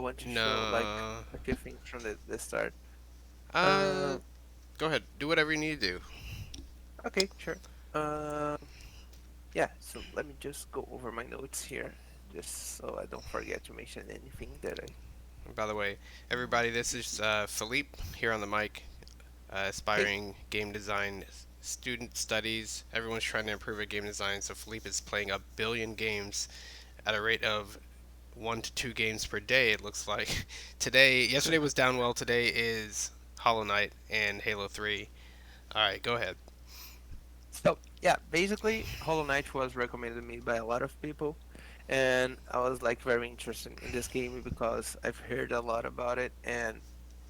want to show like No. a few things from the start. Uh, Uh, Go ahead. Do whatever you need to do. okay, sure. Uh, yeah. So let me just go over my notes here, just so I don't forget to mention anything that I. By the way, everybody, this is Philippe here on the mic, Hey, aspiring game design student studies. Everyone's trying to improve at game design, so Philippe is playing a billion games at a rate of 1 to 2 games per day. It looks like yesterday was down well. Today is Hollowknight and Halo 3. All right, go ahead. so yeah, basically, Hollow Knight was recommended to me by a lot of people, and I was like very interested in this game because I've heard a lot about it, and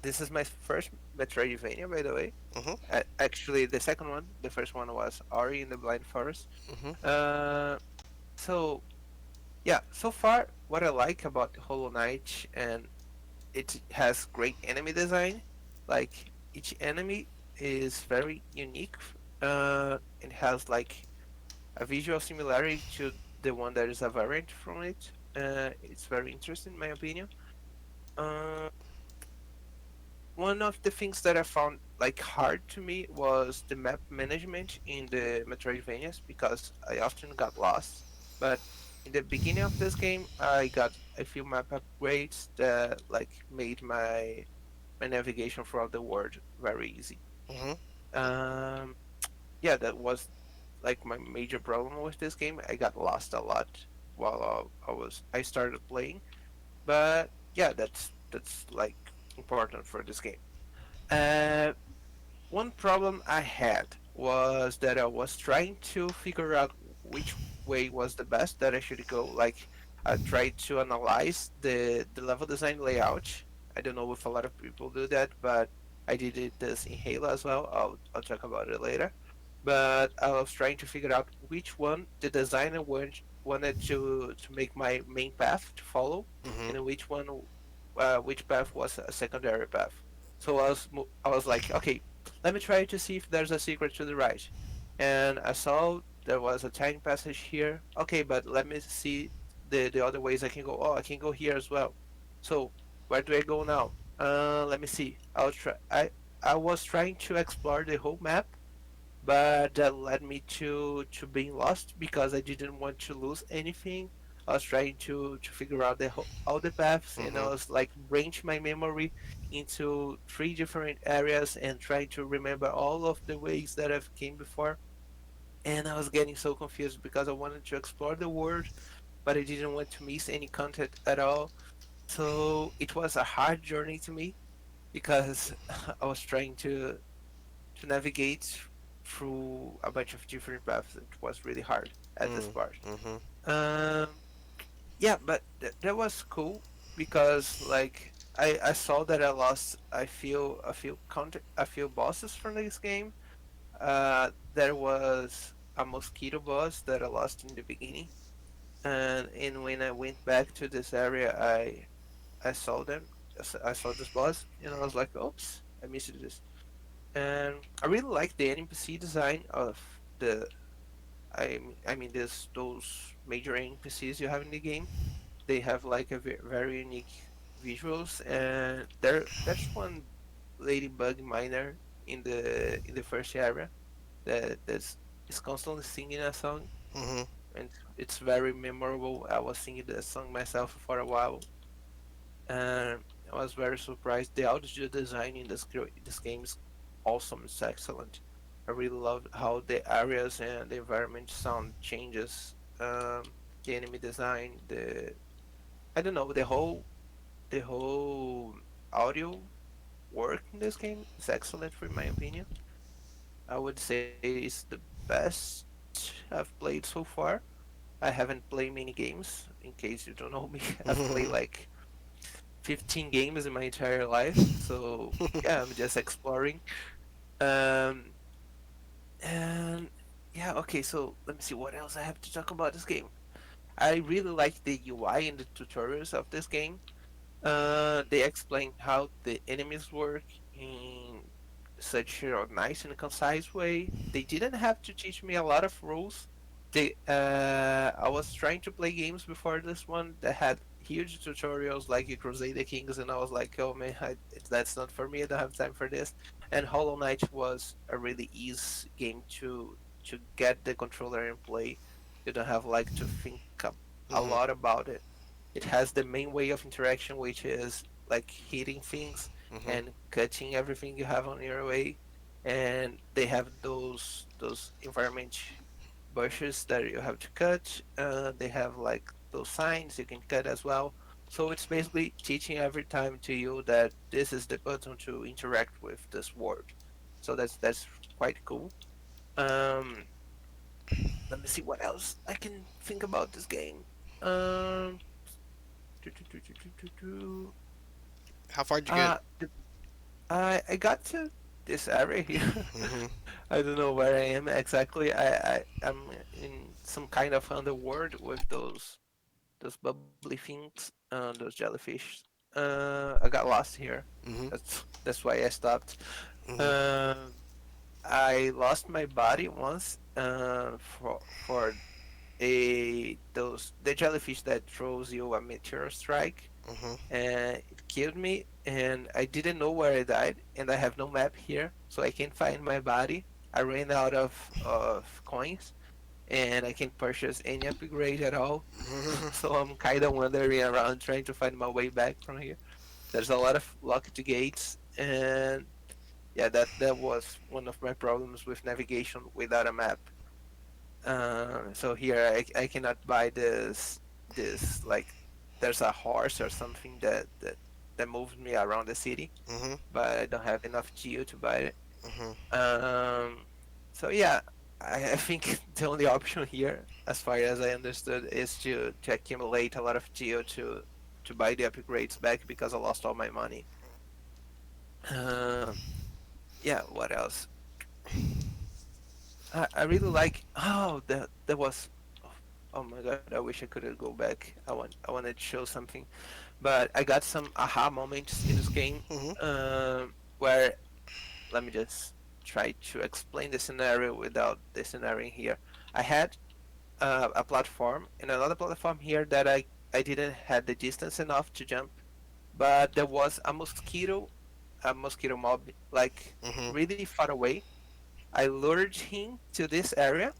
this is my first Metroidvania, by the way. Mhm. Actually, the second one, the first one was Ori in the Blind Forest. Mhm. Uh, so yeah, so far what I like about Hollow Knight, and it has great enemy design. Like each enemy is very unique. It has like a visual similarity to the one that is a variant from it. It's very interesting in my opinion. Uh, One of the things that I found like hard to me was the map management in the Metroidvanias because I often got lost. But in the beginning of this game, I got a few map upgrades that like made my navigation throughout the world very easy. Mhm. Um, yeah, that was like my major problem with this game. I got lost a lot while I started playing. But yeah, that's like important for this game. Uh, One problem I had was that I was trying to figure out which way was the best that I should go. Like I tried to analyze the level design layout. I don't know if a lot of people do that, but I did it this in Halo as well. I'll talk about it later. But I was trying to figure out which one the designer wanted to make my main path to follow, Mhm. and which path was a secondary path. So I was like, okay, let me try to see if there's a secret to the right. And I saw there was a tiny passage here. Okay, but let me see the other ways I can go. Oh, I can go here as well. So where do I go now? Let me see. I'll try. I was trying to explore the whole map, but that led me to being lost because I didn't want to lose anything. I was trying to figure out all the paths, and I Mhm. was like branch my memory into three different areas and trying to remember all of the ways that I've came before. And I was getting so confused because I wanted to explore the world, but I didn't want to miss any content at all. So it was a hard journey to me because I was trying to navigate through a bunch of different paths. It was really hard at this Mhm. part. Mhm. Um, yeah, but that was cool because like I saw that I lost a few bosses from this game. There was a mosquito boss that I lost in the beginning, and when I went back to this area, I saw them. I saw this boss, and I was like, "Oops, I missed this." And I really like the NPC design of the I mean this those major NPCs you have in the game. They have like a very unique visuals, and there's one ladybug miner in the first area that's is constantly singing a song, Mhm. and it's very memorable. I was singing the song myself for a while, and I was very surprised. The audio design in this game is awesome. It's excellent. I really love how the areas and the environment sound changes. The enemy design, the I don't know, the whole audio work in this game is excellent for my opinion. I would say it's the best I've played so far. I haven't played many games. In case you don't know me, I've played Mhm. like 15 games in my entire life. So yeah, I'm just exploring. Um, and yeah, okay. So let me see what else I have to talk about this game. I really like the UI and the tutorials of this game. They explain how the enemies work in such a nice and concise way. They didn't have to teach me a lot of rules. I was trying to play games before this one that had huge tutorials like you Crusader Kings, and I was like, oh man, that's not for me. I don't have time for this. And Hollow Knight was a really easy game to get the controller and play. You don't have like to think a Mhm. lot about it. It has the main way of interaction, which is like hitting things Mhm. and cutting everything you have on your way. And they have those environment bushes that you have to cut. They have like those signs you can cut as well. So it's basically teaching every time to you that this is the button to interact with this world. So that's quite cool. Um, Let me see what else I can think about this game. Um, do, do, do, do, do, do, do. How far did you get? Uh, I got to this area here. Mhm. I don't know where I am exactly. I'm in some kind of underworld with those bubbly things, those jellyfish. I got lost here. Mhm. That's why I stopped. Mhm. Um, I lost my body once. For a those the jellyfish that throws you a meteor strike, Mhm. and it killed me. And I didn't know where I died, and I have no map here, so I can't find my body. I ran out of coins, and I can't purchase any upgrade at all. So I'm kind of wandering around trying to find my way back from here. There's a lot of locked gates, and yeah, that was one of my problems with navigation without a map. So here I cannot buy this like there's a horse or something that moves me around the city, Mhm. but I don't have enough geo to buy it. Mhm. Um, so yeah, I think the only option here, as far as I understood, is to accumulate a lot of geo to buy the upgrades back because I lost all my money. Um, yeah, what else? I really like. Oh, that was. Oh, oh my god! I wish I could go back. I wanted to show something, but I got some aha moments in this game. Mhm. Where let me just try to explain the scenario without the scenario here. I had a platform and another platform here that I didn't had the distance enough to jump, but there was a mosquito mob like Mhm. really far away. I lured him to this area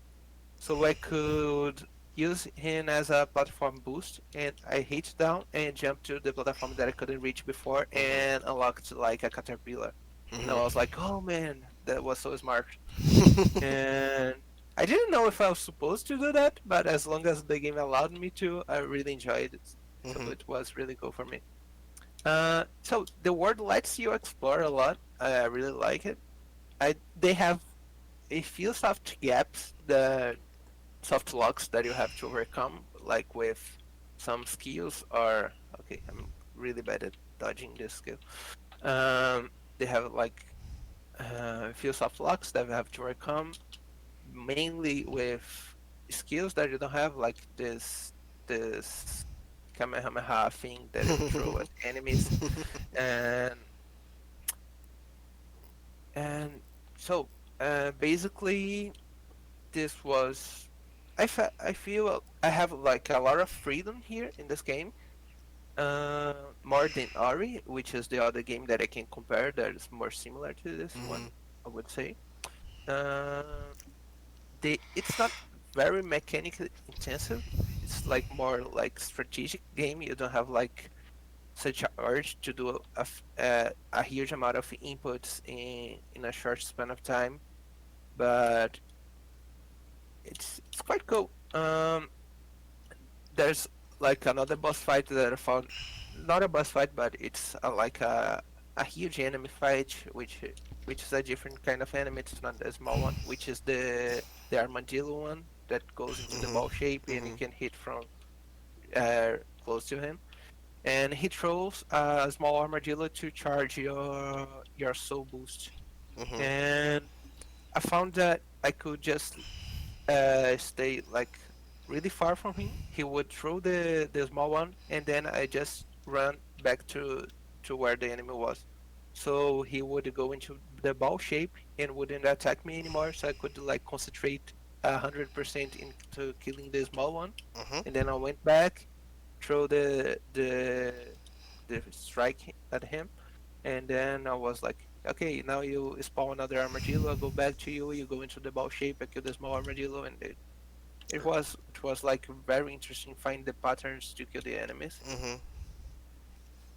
so I could use him as a platform boost, and I hit down and jumped to the platform that I couldn't reach before Mhm. and unlocked like a caterpillar. And I was Mhm. like, oh man, that was so smart. And I didn't know if I was supposed to do that, but as long as the game allowed me to, I really enjoyed it. So Mhm. it was really cool for me. So the world lets you explore a lot. I really like it. They have a few soft gaps that soft locks that you have to overcome, like with some skills. Or okay, I'm really bad at dodging this skill. They have like a few soft locks that you have to overcome, mainly with skills that you don't have, like this Kamehameha thing that you throw at enemies, and and so basically this was I feel I have like a lot of freedom here in this game, more than Ori, which is the other game that I can compare that is more similar to this one, Mhm. I would say. Uh, it's not very mechanically intensive. It's like more like strategic game. You don't have like such a urge to do a huge amount of inputs in a short span of time, but it's quite cool. There's like another boss fight that I found, not a boss fight, but it's like a huge enemy fight, which is a different kind of enemy. It's not a small one, which is the armadillo one that goes into the Mhm. ball shape and you Mhm. can hit from uh, close to him. And he throws a small armadillo to charge your soul boost. Mhm. And I found that I could just stay like really far from him. He would throw the small one, and then I just run back to where the enemy was. So he would go into the ball shape and wouldn't attack me anymore. So I could like concentrate 100% into killing the small one. Mhm. And then I went back, throw the strike at him, and then I was like, okay, now you spawn another armadillo. I go back to you. You go into the ball shape. I kill the small armadillo, and it was like very interesting. Find the patterns to kill the enemies. Mhm.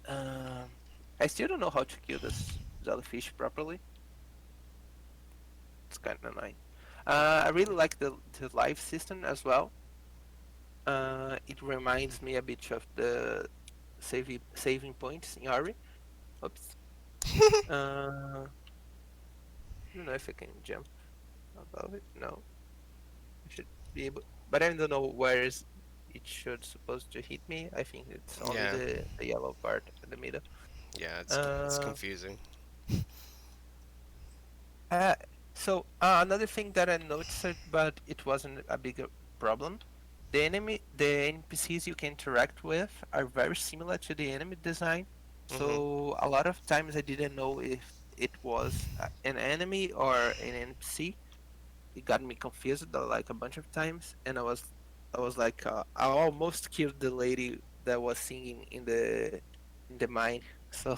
Um, I still don't know how to kill this jellyfish properly. It's kind of annoying. I really like the life system as well. It reminds me a bit of the saving points in Ori. Oops. I don't know if I can jump above it. No, I should be able, but I don't know where is it should supposed to hit me. I think it's only Yeah. the yellow part in the middle. Yeah. It's Uh, confusing. uh another thing that I noticed, but it wasn't a big problem. The NPCs you can interact with are very similar to the enemy design. Mhm. So a lot of times I didn't know if it was an enemy or an NPC. It got me confused like a bunch of times, and I was like, I almost killed the lady that was singing in the mine. So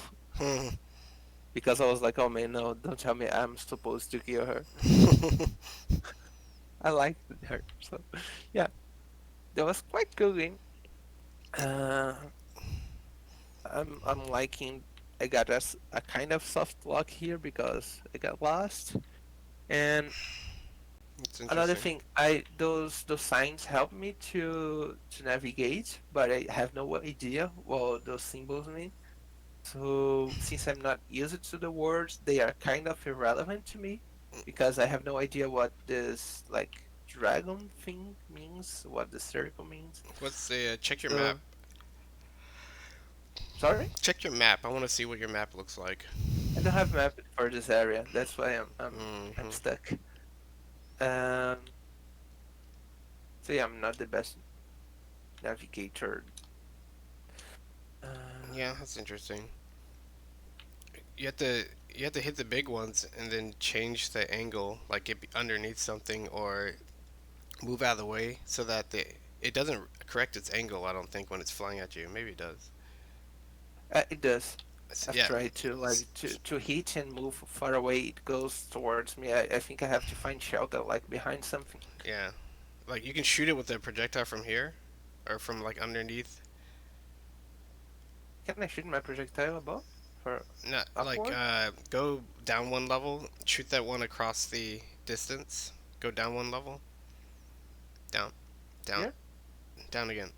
because I was like, oh man, no, don't tell me I'm supposed to kill her. I liked her, so yeah, that was quite cool game. Uh, I'm liking. I got a kind of soft lock here because I got lost. And It's another interesting. thing, I those signs help me to navigate, but I have no idea what those symbols mean. So since I'm not used to the words, they are kind of irrelevant to me because I have no idea what this like dragon thing means, what the circle means. What's the check your map? So sorry, Check your map. I want to see what your map looks like. I don't have map for this area. That's why I'm Mhm. stuck. Um, so yeah, I'm not the best navigator. Yeah, Uh, that's interesting. You have to you have to hit the big ones and then change the angle, like get underneath something or move out of the way so that it doesn't correct its angle. I don't think when it's flying at you. Maybe it does. it does. I've Yeah. tried to to hit and move far away. It goes towards me. I think I have to find shelter like behind something. Yeah. Like you can shoot it with a projectile from here, or from like underneath. Can I shoot my projectile above for Not like upward go down one level, shoot that one across the distance. Go down one level, down, down, here? down again.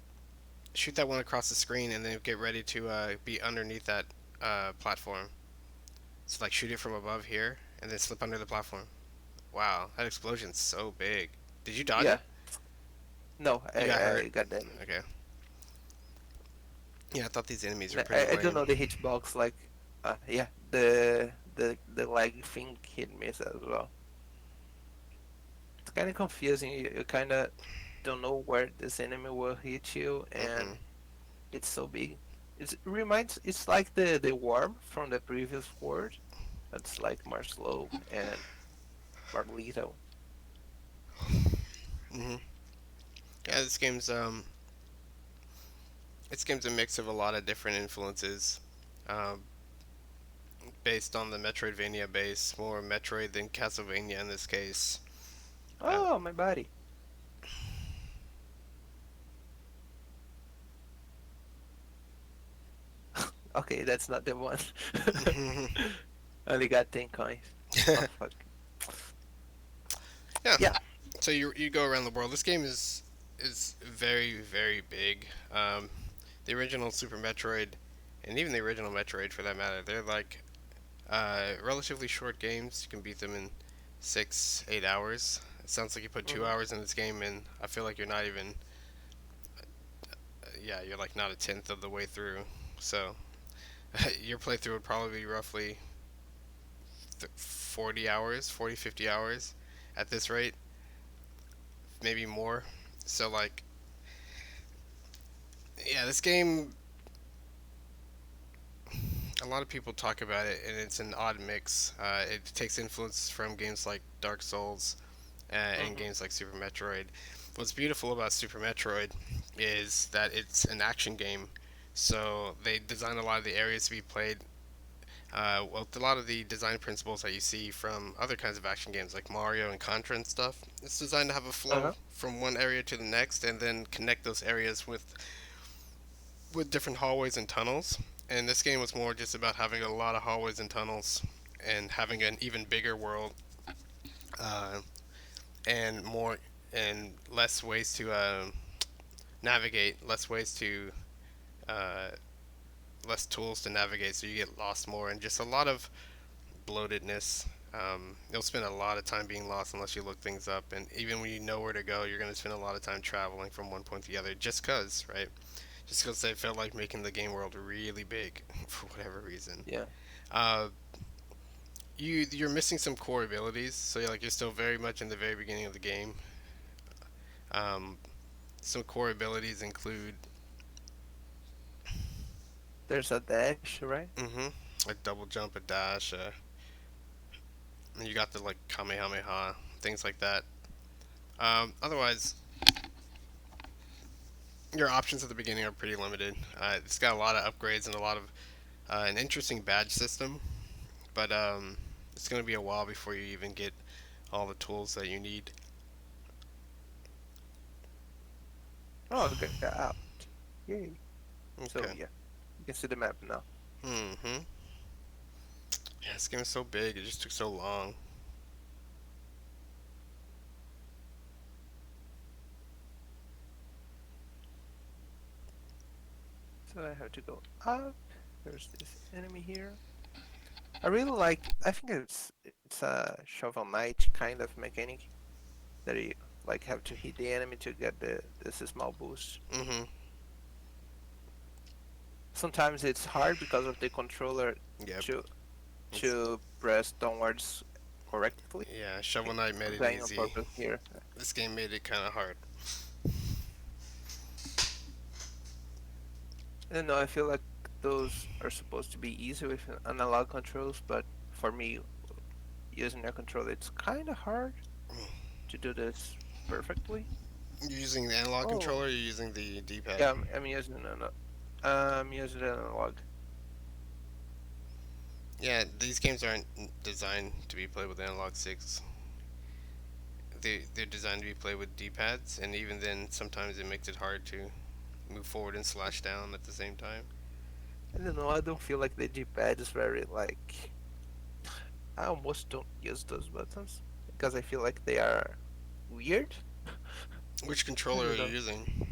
Shoot that one across the screen, and then get ready to be underneath that platform. So like shoot it from above here, and then slip under the platform. Wow, that explosion's so big. Did you dodge Yeah. it? No, You got hurt. I got damaged. Okay. Yeah, I thought these enemies were And pretty I don't lame. know the hitbox like yeah, the leg thing hit me as well. It's kind of confusing. You kind of don't know where this enemy will hit you, Mhm. and it's so big. It's like the worm from the previous word. It's like more slow and more lethal. Mhm. Yeah, this game's a mix of a lot of different influences, um, based on the Metroidvania base, more Metroid than Castlevania in this case. Uh, Oh, my body. Okay, that's not the one. Only got 10 coins. Oh fuck. yeah. Yeah. So you go around the world. This game is very big. The original Super Metroid, and even the original Metroid for that matter, they're like relatively short games. You can beat them in 6 8 hours. It sounds like you put two Hmm. hours in this game, and I feel like you're not even. Yeah, you're like not a tenth of the way through. So your playthrough would probably be roughly 40 hours, 40 50 hours at this rate, maybe more. So like yeah, this game a lot of people talk about it and it's an odd mix. It takes influences from games like Dark Souls and Hmm. games like Super Metroid. What's beautiful about Super Metroid is that it's an action game. So they designed a lot of the areas to be played. Well, a lot of the design principles that you see from other kinds of action games like Mario and Contra and stuff, it's designed to have a flow Uh-huh. from one area to the next and then connect those areas with different hallways and tunnels. And this game was more just about having a lot of hallways and tunnels and having an even bigger world, uh, and more and less ways to navigate, uh, less tools to navigate, so you get lost more, and just a lot of bloatedness. You'll spend a lot of time being lost unless you look things up, and even when you know where to go, you're going to spend a lot of time traveling from one point to the other, just cause, right? Just because they felt like making the game world really big for whatever reason. Yeah. Uh, you're missing some core abilities, so you're still very much in the very beginning of the game. Um, some core abilities include There's a dash, right? a double jump, a dash, and you got the like kamehameha, things like that. Otherwise, your options at the beginning are pretty limited. It's got a lot of upgrades and a lot of an interesting badge system, but it's going to be a while before you even get all the tools that you need. Oh, I got out. Yay. So Okay. yeah, you can see the map now. Mm-hmm. Yeah, this game is so big. It just took so long. So I have to go up. There's this enemy here. I really like. I think it's a shovel knight kind of mechanic that you like have to hit the enemy to get the this small boost. Mm-hmm. Sometimes it's hard because of the controller Yep. to It's, press downwards correctly. yeah, I Shovel think Knight made I'm it dying on easy. purpose here. This game made it kind of hard. I don't know. I feel like those are supposed to be easy with analog controls, but for me, using a controller, it's kind of hard to do this perfectly. You're using the analog Oh, controller. Or you're using the D-pad. yeah, I'm using I'm using an analog. Yeah, these games aren't designed to be played with analog sticks. They're designed to be played with D-pads, and even then, sometimes it makes it hard to move forward and slash down at the same time. I don't know. I don't feel like the D-pad is very like. I almost don't use those buttons because I feel like they are weird. Which I controller are don't you know. using?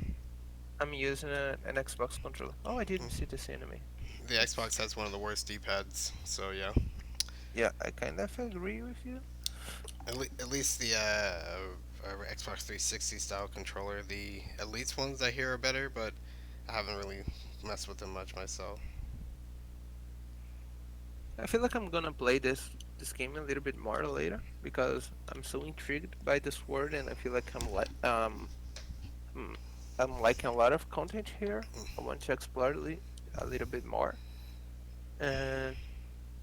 I'm using an Xbox controller. Oh, I didn't see this enemy. The Oops. Xbox has one of the worst D-pads, so yeah. Yeah, I kind of agree with you. At least the Xbox 360 style controller, the Elite ones I hear are better, but I haven't really messed with them much myself. I feel like I'm gonna play this game a little bit more later because I'm so intrigued by this world, and I feel like hmm, I'm liking a lot of content here. I want to explore a little bit more, and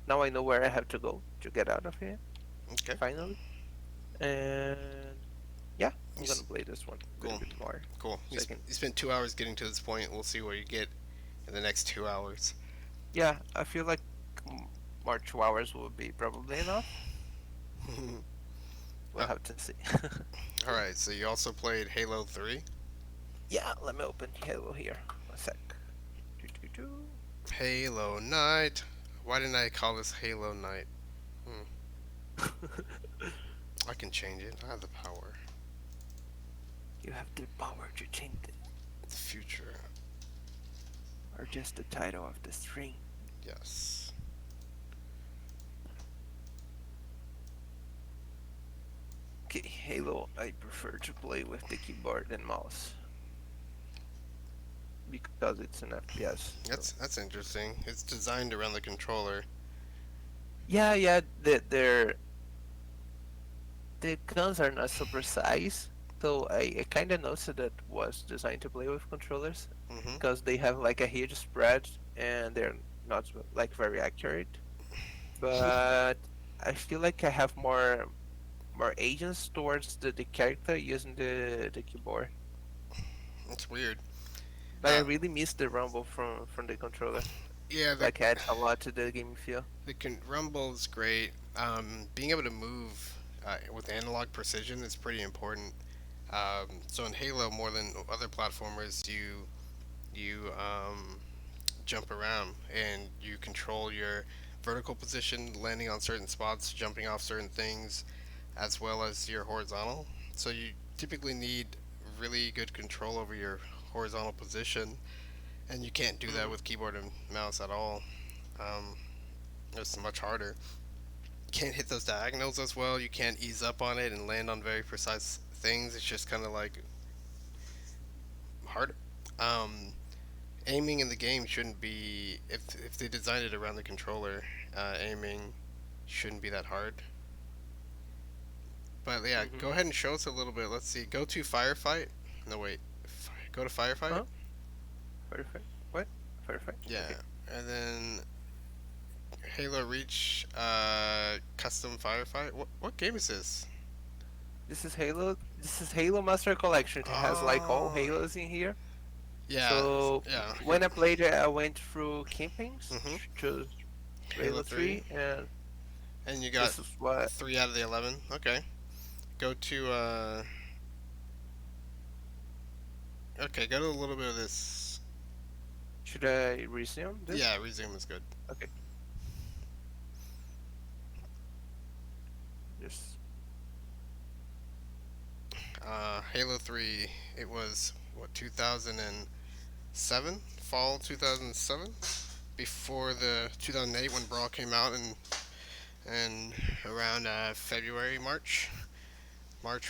now I know where I have to go to get out of here Okay. finally. And yeah, You I'm s- gonna play this one a little Cool. bit more Cool. so I can. You spent 2 hours getting to this point. We'll see where you get in the next 2 hours. Yeah, I feel like m- more 2 hours will be probably enough. We'll uh, have to see. Alright, so you also played Halo 3? Yeah, let me open Halo here. One sec. Doo, doo, doo. Halo Night. Why didn't I call this Halo Night? Hmm. I can change it. I have the power. You have the power to change it, The future. or just the title of the stream. Yes. Okay, Halo, I prefer to play with the keyboard and mouse because it's an FPS. So That's interesting. It's designed around the controller. yeah, yeah, the guns are not so precise. So I kind of noticed that was designed to play with controllers Mm-hmm. because they have like a huge spread and they're not like very accurate. But I feel like I have more agents towards the character using the keyboard. It's weird. But I really miss the rumble from the controller. Yeah, the Like adds a lot to the game feel. rumble is great. Being able to move with analog precision is pretty important. So in Halo, more than other platformers, you jump around and you control your vertical position, landing on certain spots, jumping off certain things, as well as your horizontal. So you typically need really good control over your horizontal position, and you can't do that Hmm. with keyboard and mouse at all. Um, it's much harder. Can't hit those diagonals as well. You can't ease up on it and land on very precise things. It's just kind of like hard. Um, Aiming in the game shouldn't be if they designed it around the controller. Aiming shouldn't be that hard. But yeah, Hmm. go ahead and show us a little bit. Let's see. Go to firefight. No wait. Go to firefight. Huh? Perfect. What? Perfect. Yeah, Okay. and then Halo Reach custom firefight. What game is this? This is Halo. This is Halo Master Collection. It has like all Oh, Halos in here. yeah, So yeah. Here. when I played it, I went through campaigns, Mhm. chose Halo Halo 3, 3, and and you got this is what 3 out of the 11. Okay. Go to okay, go to a little bit of this. should I resume this? Yeah, resume is good. Okay, just Halo 3, it was what 2007, fall 2007, before the 2008 when Brawl came out, and around February, March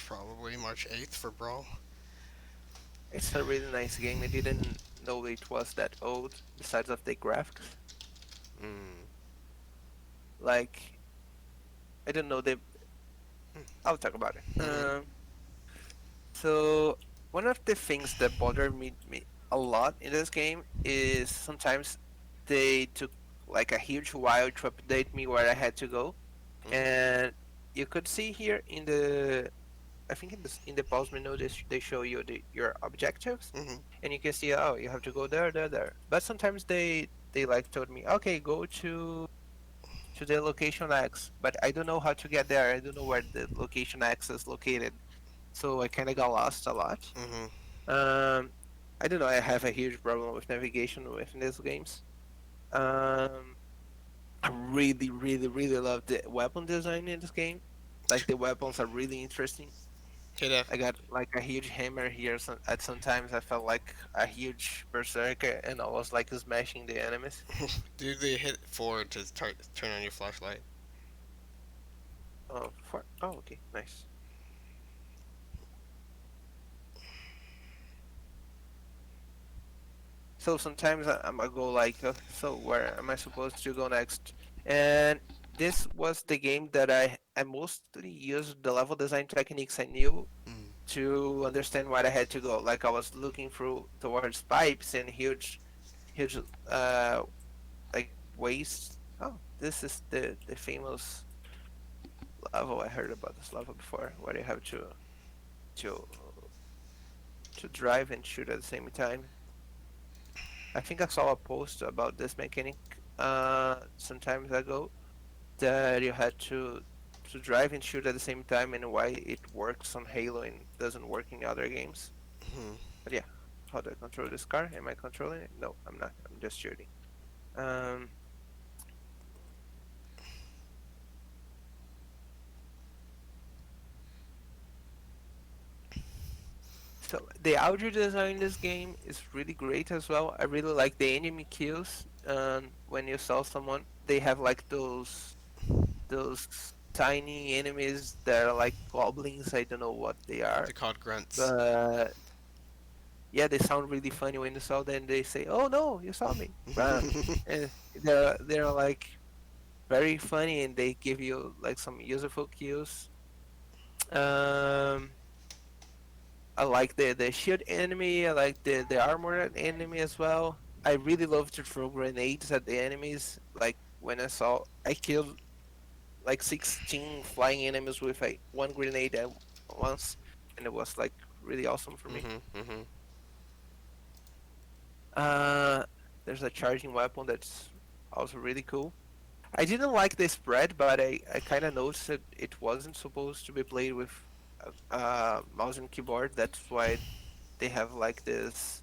probably March 8th for Brawl. it's a really nice game. I didn't know it was that old. Besides of the graphics, Mm. like I don't know the. I'll talk about it. Mhm. So one of the things that bothered me a lot in this game is sometimes they took like a huge while to update me where I had to go, Mhm. and you could see here in the I think in the pause menu they show you your objectives, Mhm. and you can see, oh, you have to go there, there, there. But sometimes they like told me, okay, go to the location X, but I don't know how to get there. I don't know where the location X is located, so I kind of got lost a lot. Mhm. Um, I don't know. I have a huge problem with navigation within these games. Um, I really, really, really love the weapon design in this game. Like the weapons are really interesting. Hit F. I got like a huge hammer here. At sometimes I felt like a huge berserker, and I was like smashing the enemies. Do the hit forward to turn on your flashlight. Oh, okay, nice. So sometimes I'm gonna go like, so where am I supposed to go next? And this was the game that I mostly used the level design techniques I knew Mm. to understand where I had to go. Like I was looking through towards pipes and huge uh like waste. Oh, this is the famous level. I heard about this level before, where you have to to drive and shoot at the same time. I think I saw a post about this mechanic some time ago that you had to drive and shoot at the same time and why it works on Halo and doesn't work in other games. Mhm. But yeah, how do I control this car? Am I controlling it? No, I'm not. I'm just shooting. Um, so the audio design in this game is really great as well. I really like the enemy kills. When you saw someone, they have like those tiny enemies that are like goblins. I don't know what they are, They're called grunts. but yeah, they sound really funny when you saw them. They say, "Oh no, you saw me, run!" And they're like very funny, and they give you like some useful cues. Um, I like the shield enemy. I like the armored enemy as well. I really love to throw grenades at the enemies. Like when I killed like 16 flying enemies with a one grenade at once, and it was like really awesome for me. Mhm. Mhm. Uh, there's a charging weapon that's also really cool. I didn't like the spread, but I kind of noticed that it wasn't supposed to be played with mouse and keyboard. That's why they have like this.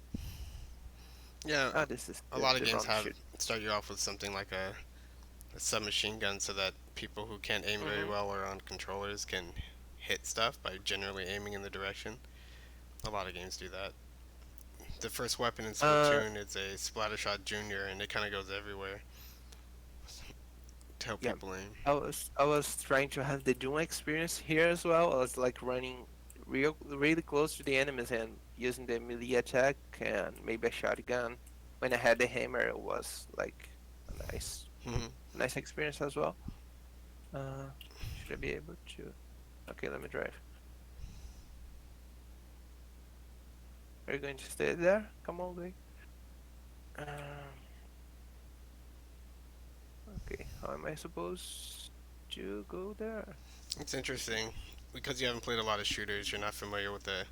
Yeah, Ah, this is a lot of the games wrong have shoot. start you off with something like a submachine gun, so that people who can't aim very Mm-hmm. well or on controllers can hit stuff by generally aiming in the direction. A lot of games do that. The first weapon in Uh, Splatoon is a Splattershot Junior, and it kind of goes everywhere to help yeah. people aim. I was trying to have the Doom experience here as well. I was like running really close to the enemies and using the melee attack and maybe a shotgun. When I had the hammer, it was like a Mhm. nice experience as well. Uh, should I be able to? Okay, let me drive. Are you going to stay there? Come on, guy. Okay, how am I supposed to go there? It's interesting because you haven't played a lot of shooters. You're not familiar with the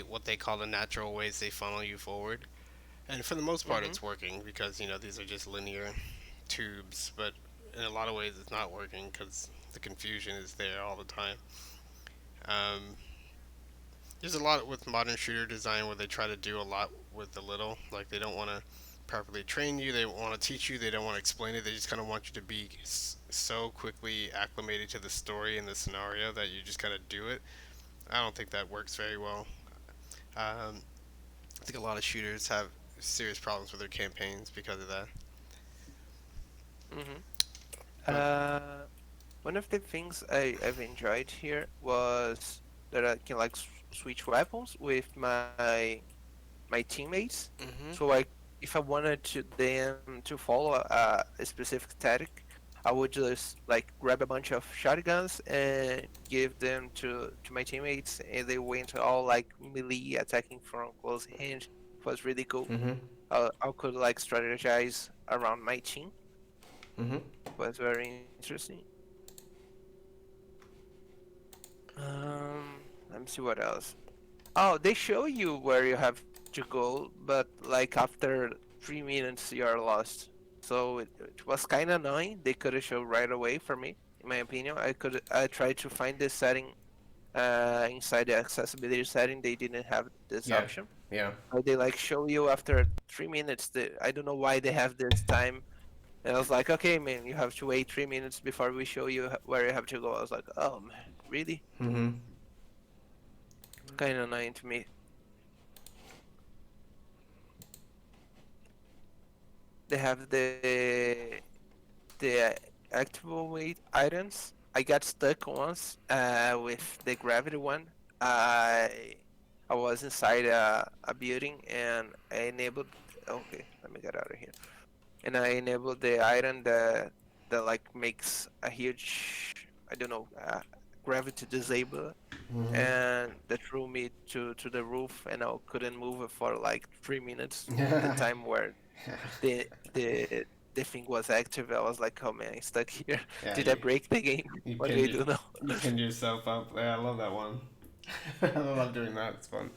what they call the natural ways they funnel you forward. And for the most part, Mm-hmm. it's working because these are just linear tubes. But in a lot of ways, it's not working because the confusion is there all the time. Um, there's a lot with modern shooter design where they try to do a lot with a little. Like they don't want to properly train you. They want to teach you. They don't want to explain it. They just kind of want you to be so quickly acclimated to the story and the scenario that you just kind of do it. I don't think that works very well. Um, I think a lot of shooters have serious problems with their campaigns because of that. Mm-hmm. But Uh, One of the things I've enjoyed here was that I can like switch weapons with my teammates. hmm So like if I wanted to them to follow a specific tactic, I would just like grab a bunch of shotguns and give them to my teammates, and they went all like melee attacking from close range. It was really cool. Mm-hmm. I could like strategize around my team. Mm-hmm. It was very interesting. Let me see what else. Oh, they show you where you have to go, but like after 3 minutes you're lost. So it was kind of annoying. They could have showed right away for me, in my opinion. I tried to find this setting inside the accessibility setting. They didn't have this Yeah. option. Yeah. They like show you after 3 minutes. I don't know why they have this time. And I was like, okay, man, you have to wait 3 minutes before we show you where you have to go. I was like, oh man, really? Mm-hmm. Kind of annoying to me. They have the activate items. I got stuck once with the gravity one. I I was inside a building and I enabled. Okay, let me get out of here. And I enabled the item that like makes a huge, I don't know, gravity disable, and that threw me to the roof, and I couldn't move it for like 3 minutes. The Mm-hmm. time where the the the thing was active. I was like, oh man, I'm stuck here. Yeah. Did I break the game? You What do I pinned do now? you pinned yourself up. Yeah, I love that one. I love doing that. It's fun.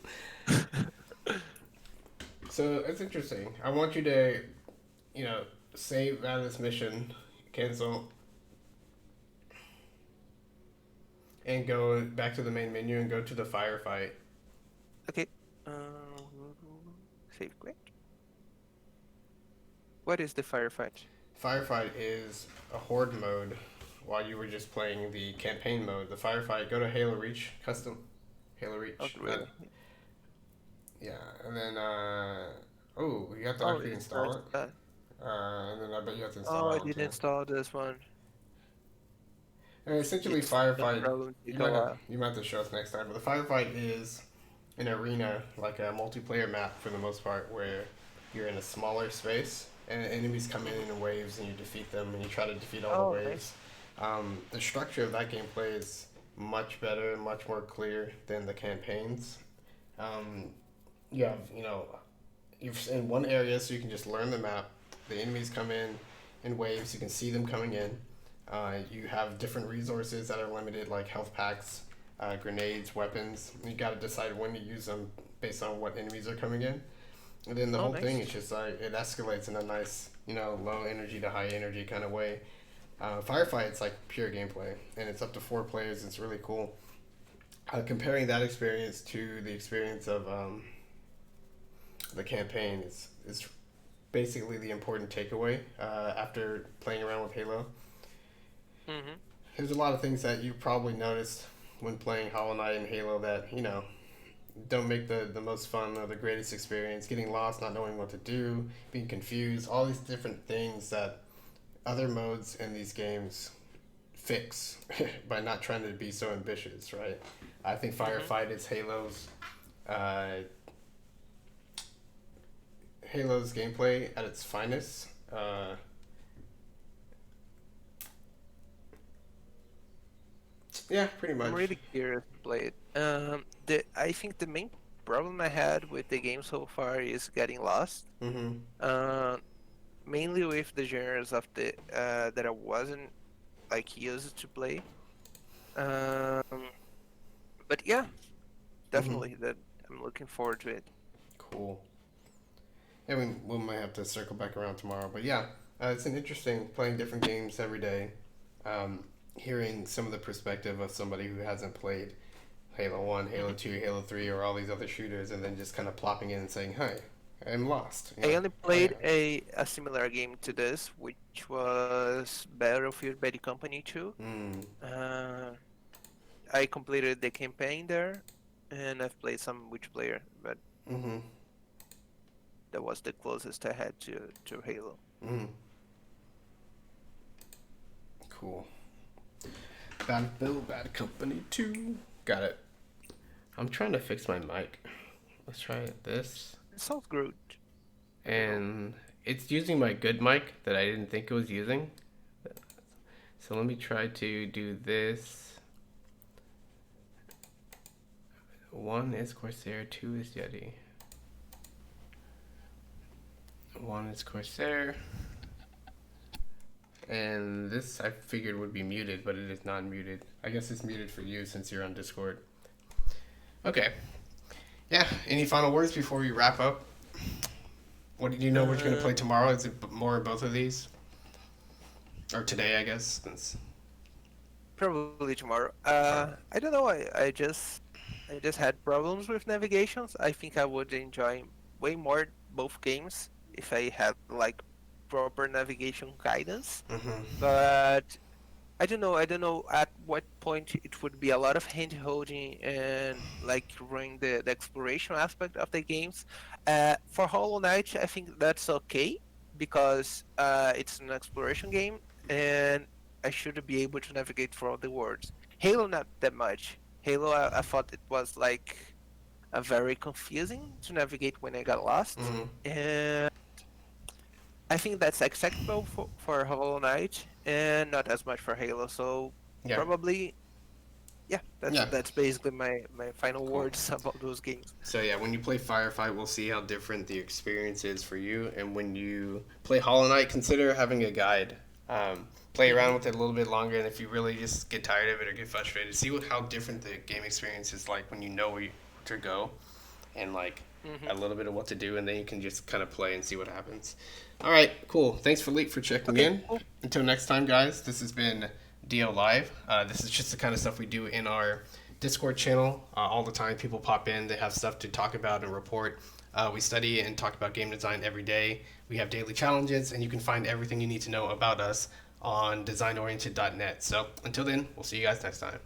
So it's interesting. I want you to, you know, save out of this mission, cancel, and go back to the main menu and go to the firefight. Okay. Um, Save quick. What is the firefight? Firefight is a horde mode while you were just playing the campaign mode. The firefight, go to Halo Reach, custom Halo Oh, Reach. really? Yeah, and then, oh, you have to Oh, actually it install starts it. that. And then I bet you have to install Oh, I that one didn't too. install this one. And essentially, It's no firefight, problem. Take a while. you might have to show us next time, but the firefight is an arena, like a multiplayer map for the most part, where you're in a smaller space and enemies come in waves and you defeat them and you try to defeat all the Oh, nice. waves. The structure of that gameplay is much better, much more clear than the campaigns. Um, you have, you've in one area so you can just learn the map. The enemies come in waves, you can see them coming in. You have different resources that are limited, like health packs, grenades, weapons. You got to decide when to use them based on what enemies are coming in. And then the Oh, whole thing nice. is just like it escalates in a nice, low energy to high energy kind of way. Firefight, it's like pure gameplay, and it's up to 4 players. It's really cool. Comparing that experience to the experience of the campaign is basically the important takeaway after playing around with Halo. Hmm. There's a lot of things that you probably noticed when playing Hollow Knight and Halo that don't make the most fun or the greatest experience. Getting lost, not knowing what to do, being confused, all these different things that other modes in these games fix by not trying to be so ambitious, right? I think Hmm. Firefight is uh, Halo's gameplay at its finest. Yeah, pretty I'm much. really curious to play it. The I think the main problem I had with the game so far is getting lost. Mm-hmm. Uh, Mainly with the genres of the that I wasn't like used to play. Um, but yeah, Mm-hmm. definitely that I'm looking forward to it. Cool. Yeah, we might have to circle back around tomorrow, but yeah, it's an interesting playing different games every day. Hearing some of the perspective of somebody who hasn't played Halo 1, Halo Hmm. 2, Halo 3, or all these other shooters, and then just kind of plopping in and saying, "Hey, I'm lost." I only I played a similar game to this, which was Battlefield Bad Company 2. mm, Uh, I completed the campaign there, and I've played some multiplayer, but mm-hmm, that was the closest I had to Halo. mm, cool. Battlefield Bad Company 2. Got it. I'm trying to fix my mic. Let's try this. It sounds good. I don't know. And it's using my good mic that I didn't think it was using. So let me try to do this. One is Corsair, two is Yeti. One is Corsair. And this I figured would be muted, but it is not muted. I guess it's muted for you since you're on Discord. Okay. Yeah. Any final words before we wrap up? What do you know? What you're gonna play Um, tomorrow? Is it more of both of these, or today? I guess. Since... Probably tomorrow. All right. I don't know. I just had problems with navigations. I think I would enjoy way more both games if I had like proper navigation guidance. Mm-hmm. But I don't know at what point it would be a lot of hand holding and like ruin the exploration aspect of the games. For Hollow Knight, I think that's okay because it's an exploration game and I should be able to navigate through all the worlds. Halo, not that much. Halo, I thought it was like a very confusing to navigate when I got lost. Mm-hmm. And I think that's acceptable for Hollow Knight and not as much for Halo. So Yeah. probably, yeah, Yeah. that's basically my final Cool. words about those games. So yeah, when you play Firefight, we'll see how different the experience is for you. And when you play Hollow Knight, consider having a guide. Play around Hmm. with it a little bit longer, and if you really just get tired of it or get frustrated, see how different the game experience is like when you know where to go, and like Hmm. a little bit of what to do, and then you can just kind of play and see what happens. All right, cool. Thanks for Leak for checking Okay, in. cool. Until next time, guys. This has been DO Live. This is just the kind of stuff we do in our Discord channel all the time. People pop in, they have stuff to talk about and report. We study and talk about game design every day. We have daily challenges, and you can find everything you need to know about us on designoriented.net. So until then, we'll see you guys next time.